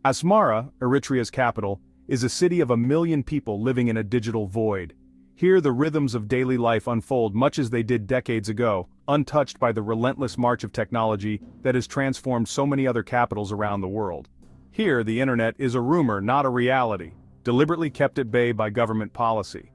Asmara, Eritrea's capital, is a city of 1 million people living in a digital void. Here the rhythms of daily life unfold much as they did decades ago, untouched by the relentless march of technology that has transformed so many other capitals around the world. Here the internet is a rumor, not a reality, deliberately kept at bay by government policy.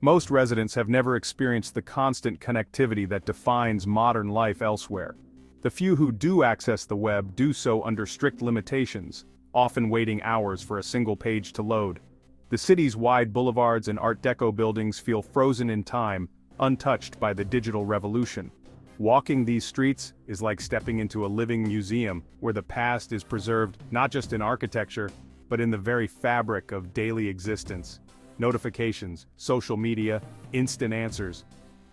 Most residents have never experienced the constant connectivity that defines modern life elsewhere. The few who do access the web do so under strict limitations, often waiting hours for a single page to load. The city's wide boulevards and Art Deco buildings feel frozen in time, untouched by the digital revolution. Walking these streets is like stepping into a living museum where the past is preserved not just in architecture, but in the very fabric of daily existence. Notifications, social media, instant answers.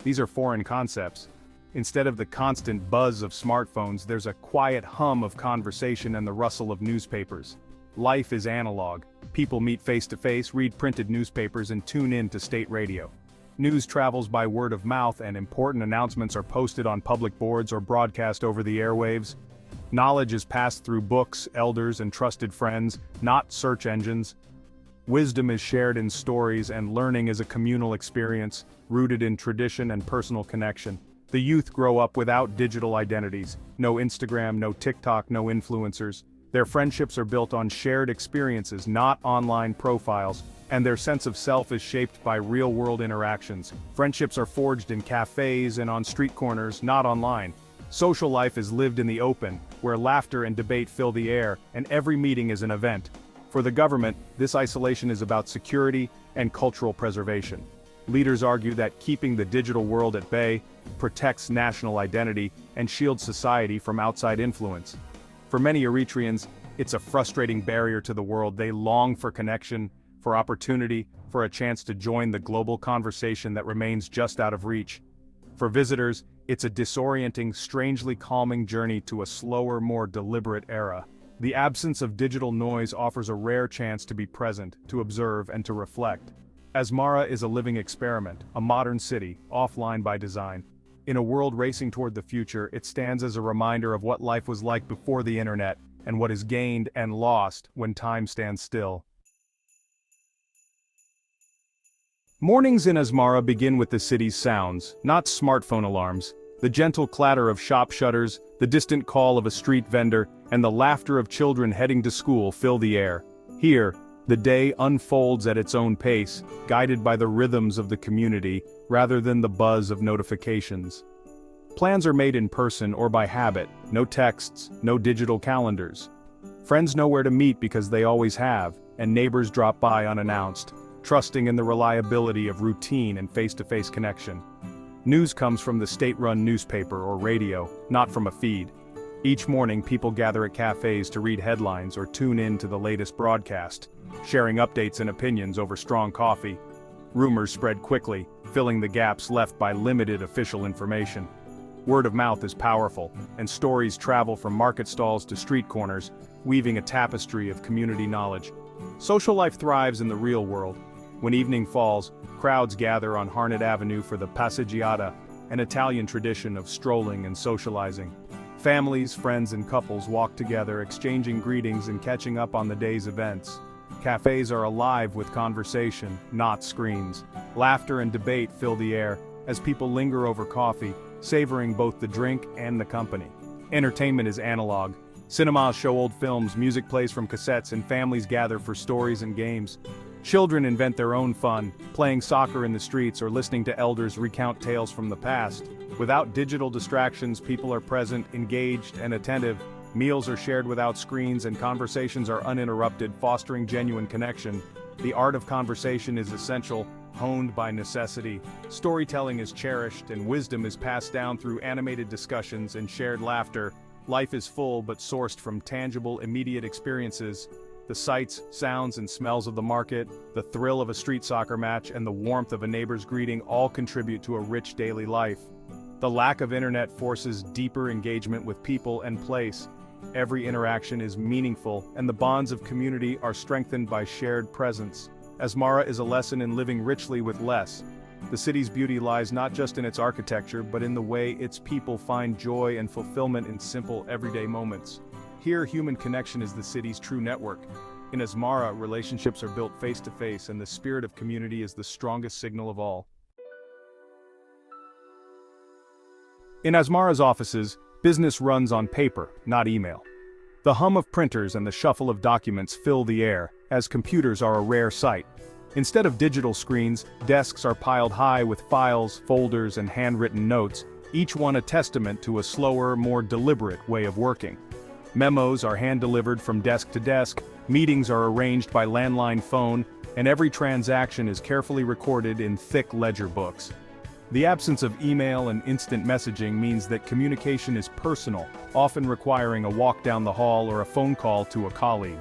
These are foreign concepts. Instead of the constant buzz of smartphones, there's a quiet hum of conversation and the rustle of newspapers. Life is analog. People meet face-to-face, read printed newspapers, and tune in to state radio. News travels by word of mouth, and important announcements are posted on public boards or broadcast over the airwaves. Knowledge is passed through books, elders, and trusted friends, not search engines. Wisdom is shared in stories, and learning is a communal experience, rooted in tradition and personal connection. The youth grow up without digital identities. No Instagram, no TikTok, no influencers. Their friendships are built on shared experiences, not online profiles, and their sense of self is shaped by real-world interactions. Friendships are forged in cafes and on street corners, not online. Social life is lived in the open, where laughter and debate fill the air, and every meeting is an event. For the government, this isolation is about security and cultural preservation. Leaders argue that keeping the digital world at bay protects national identity and shields society from outside influence. For many Eritreans, it's a frustrating barrier to the world. They long for connection, for opportunity, for a chance to join the global conversation that remains just out of reach. For visitors, it's a disorienting, strangely calming journey to a slower, more deliberate era. The absence of digital noise offers a rare chance to be present, to observe, and to reflect. Asmara is a living experiment, a modern city, offline by design. In a world racing toward the future, it stands as a reminder of what life was like before the internet, and what is gained and lost when time stands still. Mornings in Asmara begin with the city's sounds, not smartphone alarms. The gentle clatter of shop shutters, the distant call of a street vendor, and the laughter of children heading to school fill the air. Here, the day unfolds at its own pace, guided by the rhythms of the community, rather than the buzz of notifications. Plans are made in person or by habit, no texts, no digital calendars. Friends know where to meet because they always have, and neighbors drop by unannounced, trusting in the reliability of routine and face-to-face connection. News comes from the state-run newspaper or radio, not from a feed. Each morning people gather at cafes to read headlines or tune in to the latest broadcast, sharing updates and opinions over strong coffee. Rumors spread quickly, filling the gaps left by limited official information. Word of mouth is powerful, and stories travel from market stalls to street corners, weaving a tapestry of community knowledge. Social life thrives in the real world. When evening falls, crowds gather on Harnett Avenue for the passeggiata, an Italian tradition of strolling and socializing. Families, friends, and couples walk together, exchanging greetings and catching up on the day's events. Cafes are alive with conversation, not screens. Laughter and debate fill the air as people linger over coffee, savoring both the drink and the company. Entertainment is analog. Cinemas show old films, music plays from cassettes, and families gather for stories and games. Children invent their own fun, playing soccer in the streets or listening to elders recount tales from the past. Without digital distractions, people are present, engaged, and attentive. Meals are shared without screens, and conversations are uninterrupted, fostering genuine connection. The art of conversation is essential, honed by necessity. Storytelling is cherished, and wisdom is passed down through animated discussions and shared laughter. Life is full but sourced from tangible, immediate experiences. The sights, sounds, and smells of the market, the thrill of a street soccer match, and the warmth of a neighbor's greeting all contribute to a rich daily life. The lack of internet forces deeper engagement with people and place. Every interaction is meaningful, and the bonds of community are strengthened by shared presence. Asmara is a lesson in living richly with less. The city's beauty lies not just in its architecture, but in the way its people find joy and fulfillment in simple, everyday moments. Here, human connection is the city's true network. In Asmara, relationships are built face to face, and the spirit of community is the strongest signal of all. In Asmara's offices, business runs on paper, not email. The hum of printers and the shuffle of documents fill the air, as computers are a rare sight. Instead of digital screens, desks are piled high with files, folders, and handwritten notes, each one a testament to a slower, more deliberate way of working. Memos are hand-delivered from desk to desk, meetings are arranged by landline phone, and every transaction is carefully recorded in thick ledger books. The absence of email and instant messaging means that communication is personal, often requiring a walk down the hall or a phone call to a colleague.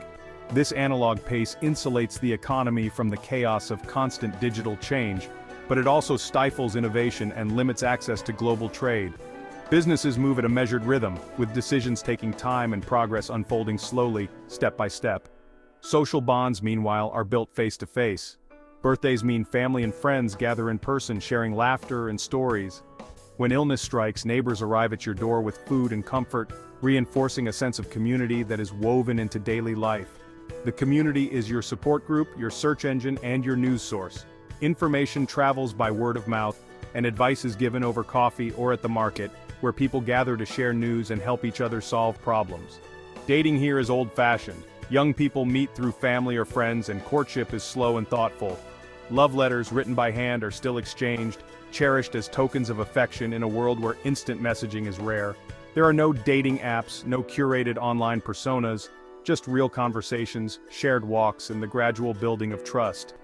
This analog pace insulates the economy from the chaos of constant digital change, but it also stifles innovation and limits access to global trade. Businesses move at a measured rhythm, with decisions taking time and progress unfolding slowly, step by step. Social bonds, meanwhile, are built face to face. Birthdays mean family and friends gather in person, sharing laughter and stories. When illness strikes, neighbors arrive at your door with food and comfort, reinforcing a sense of community that is woven into daily life. The community is your support group, your search engine, and your news source. Information travels by word of mouth, and advice is given over coffee or at the market, where people gather to share news and help each other solve problems. Dating here is old-fashioned. Young people meet through family or friends, and courtship is slow and thoughtful. Love letters written by hand are still exchanged, cherished as tokens of affection in a world where instant messaging is rare. There are no dating apps, no curated online personas, just real conversations, shared walks, and the gradual building of trust.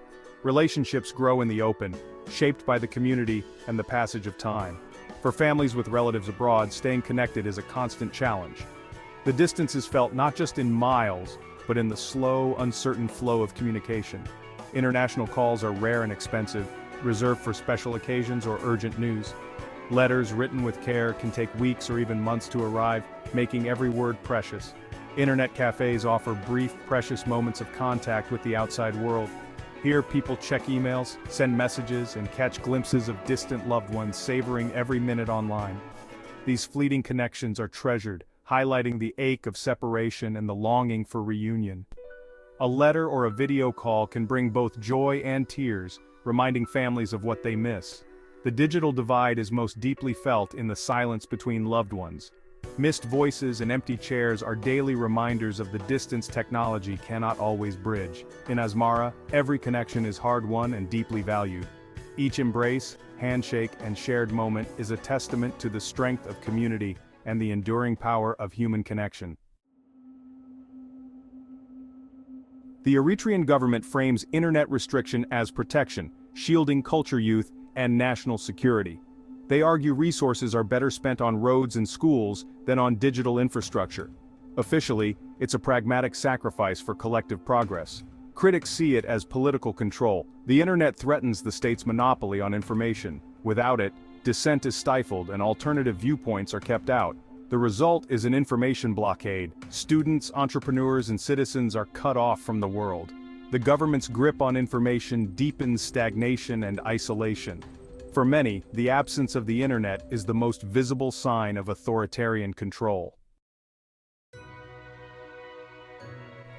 Relationships grow in the open, shaped by the community and the passage of time. For families with relatives abroad, staying connected is a constant challenge. The distance is felt not just in miles, but in the slow, uncertain flow of communication. International calls are rare and expensive, reserved for special occasions or urgent news. Letters written with care can take weeks or even months to arrive, making every word precious. Internet cafes offer brief, precious moments of contact with the outside world. Here, people check emails, send messages, and catch glimpses of distant loved ones, savoring every minute online. These fleeting connections are treasured, highlighting the ache of separation and the longing for reunion. A letter or a video call can bring both joy and tears, reminding families of what they miss. The digital divide is most deeply felt in the silence between loved ones. Missed voices and empty chairs are daily reminders of the distance technology cannot always bridge. In Asmara, every connection is hard-won and deeply valued. Each embrace, handshake, and shared moment is a testament to the strength of community and the enduring power of human connection. The Eritrean government frames internet restriction as protection, shielding culture youth and national security. They argue resources are better spent on roads and schools than on digital infrastructure. Officially, it's a pragmatic sacrifice for collective progress. Critics see it as political control. The internet threatens the state's monopoly on information. Without it, dissent is stifled and alternative viewpoints are kept out. The result is an information blockade. Students, entrepreneurs, and citizens are cut off from the world. The government's grip on information deepens stagnation and isolation. For many, the absence of the internet is the most visible sign of authoritarian control.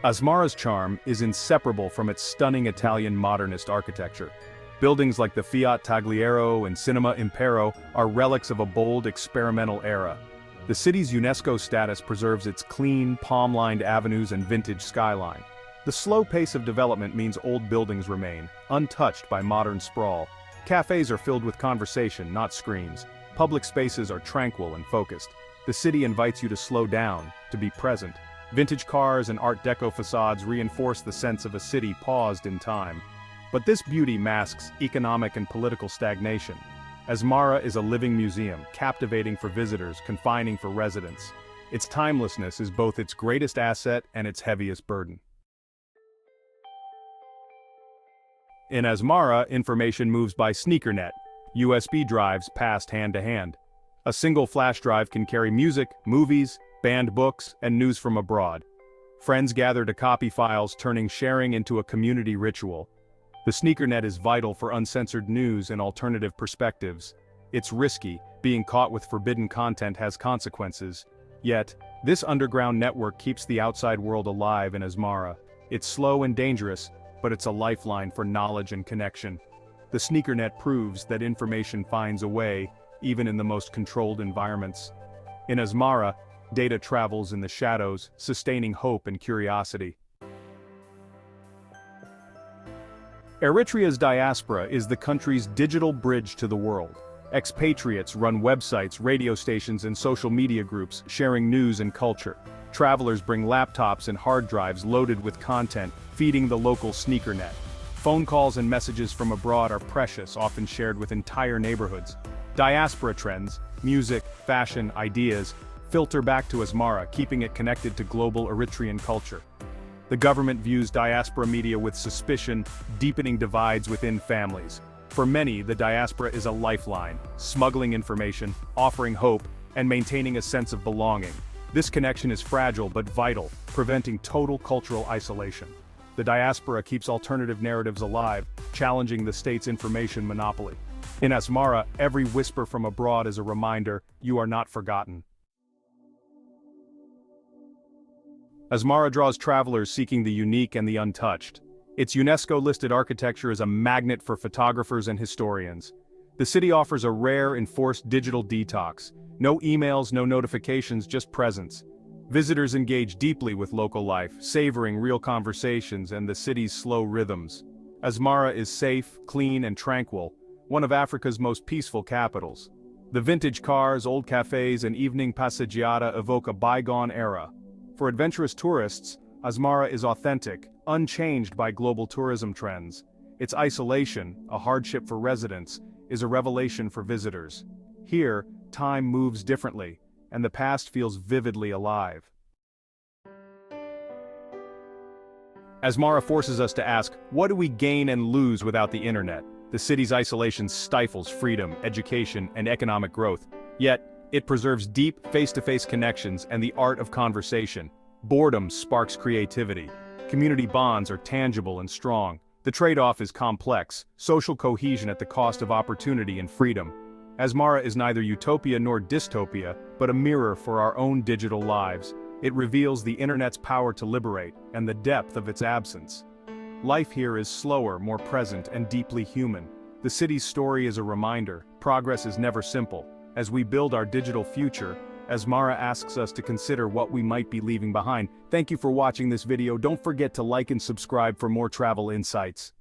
Asmara's charm is inseparable from its stunning Italian modernist architecture. Buildings like the Fiat Tagliero and Cinema Impero are relics of a bold experimental era. The city's UNESCO status preserves its clean, palm-lined avenues and vintage skyline. The slow pace of development means old buildings remain, untouched by modern sprawl. Cafes are filled with conversation, not screens. Public spaces are tranquil and focused. The city invites you to slow down, to be present. Vintage cars and Art Deco facades reinforce the sense of a city paused in time. But this beauty masks economic and political stagnation. Asmara is a living museum, captivating for visitors, confining for residents. Its timelessness is both its greatest asset and its heaviest burden. In Asmara, information moves by sneakernet. USB drives passed hand to hand. A single flash drive can carry music, movies, banned books, and news from abroad. Friends gather to copy files, turning sharing into a community ritual. The sneakernet is vital for uncensored news and alternative perspectives. It's risky, being caught with forbidden content has consequences. Yet, this underground network keeps the outside world alive in Asmara. It's slow and dangerous, but it's a lifeline for knowledge and connection. The sneaker net proves that information finds a way, even in the most controlled environments. In Asmara, data travels in the shadows, sustaining hope and curiosity. Eritrea's diaspora is the country's digital bridge to the world. Expatriates run websites, radio stations, and social media groups, sharing news and culture. Travelers bring laptops and hard drives loaded with content, feeding the local sneaker net. Phone calls and messages from abroad are precious, often shared with entire neighborhoods. Diaspora trends, music, fashion, ideas, filter back to Asmara, keeping it connected to global Eritrean culture. The government views diaspora media with suspicion, deepening divides within families. For many, the diaspora is a lifeline, smuggling information, offering hope, and maintaining a sense of belonging. This connection is fragile but vital, preventing total cultural isolation. The diaspora keeps alternative narratives alive, challenging the state's information monopoly. In Asmara, every whisper from abroad is a reminder, you are not forgotten. Asmara draws travelers seeking the unique and the untouched. Its UNESCO-listed architecture is a magnet for photographers and historians. The city offers a rare, enforced digital detox. No emails, no notifications, just presence. Visitors engage deeply with local life, savoring real conversations and the city's slow rhythms. Asmara is safe, clean, and tranquil, one of Africa's most peaceful capitals. The vintage cars, old cafes, and evening passeggiata evoke a bygone era. For adventurous tourists, Asmara is authentic, unchanged by global tourism trends. Its isolation, a hardship for residents, is a revelation for visitors. Here, time moves differently, and the past feels vividly alive. Asmara forces us to ask, what do we gain and lose without the internet? The city's isolation stifles freedom, education, and economic growth. Yet, it preserves deep, face-to-face connections and the art of conversation. Boredom sparks creativity. Community bonds are tangible and strong. The trade-off is complex, social cohesion at the cost of opportunity and freedom. Asmara is neither utopia nor dystopia, but a mirror for our own digital lives. It reveals the internet's power to liberate, and the depth of its absence. Life here is slower, more present, and deeply human. The city's story is a reminder, progress is never simple. As we build our digital future, Asmara asks us to consider what we might be leaving behind. Thank you for watching this video. Don't forget to like and subscribe for more travel insights.